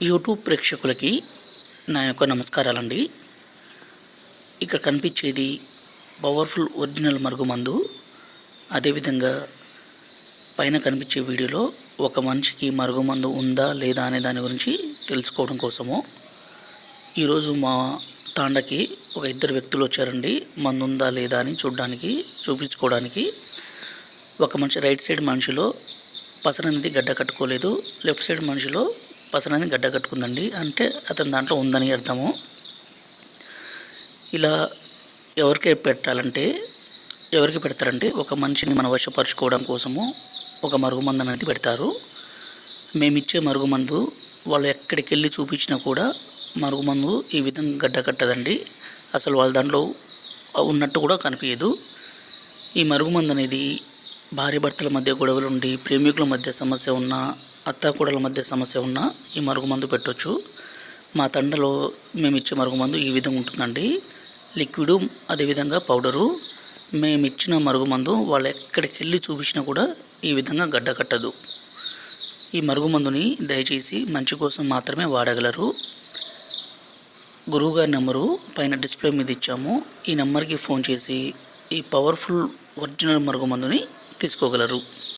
YouTube ప్రేక్షకులకి నా యొక్క నమస్కారాలండి. ఇక్కడ కనిపించేది పవర్ఫుల్ ఒరిజినల్ మరుగుమందు. అదేవిధంగా పైన కనిపించే వీడియోలో ఒక మనిషికి మరుగుమందు ఉందా లేదా అనే దాని గురించి తెలుసుకోవడం కోసము ఈరోజు మా తాండకి ఒక ఇద్దరు వ్యక్తులు వచ్చారండి. మందు ఉందా లేదా అని చూపించుకోవడానికి. ఒక మనిషి రైట్ సైడ్ మనిషిలో పసరనేది గడ్డ కట్టుకోలేదు, లెఫ్ట్ సైడ్ మనిషిలో పసరనేది గడ్డ కట్టుకుందండి. అంటే అతని దాంట్లో ఉందని అర్థము. ఇలా ఎవరికి పెడతారంటే ఒక మనిషిని మన వశపరచుకోవడం కోసము ఒక మరుగుమందు అనేది పెడతారు. మేమిచ్చే మరుగుమందు వాళ్ళు ఎక్కడికి వెళ్ళి చూపించినా కూడా మరుగుమందు ఈ విధంగా గడ్డ కట్టదండి. అసలు వాళ్ళ దాంట్లో ఉన్నట్టు కూడా కనిపించదు. ఈ మరుగుమందు అనేది భార్య భర్తల మధ్య గొడవలు ఉండి, ప్రేమికుల మధ్య సమస్య ఉన్నా, అత్తాకోడల మధ్య సమస్య ఉన్నా ఈ మరుగుమందు పెట్టవచ్చు. మా తండలో మేము ఇచ్చే మరుగుమందు ఈ విధంగా ఉంటుందండి. లిక్విడు, అదేవిధంగా పౌడరు. మేము ఇచ్చిన మరుగుమందు వాళ్ళు ఎక్కడికి వెళ్ళి చూపించినా కూడా ఈ విధంగా గడ్డ కట్టదు. ఈ మరుగుమందుని దయచేసి మంచి కోసం మాత్రమే వాడగలరు. గురువుగారి నెంబరు పైన డిస్ప్లే మీద ఇచ్చాము. ఈ నెంబర్కి ఫోన్ చేసి ఈ పవర్ఫుల్ ఒరిజినల్ మరుగుమందుని తీసుకోగలరు.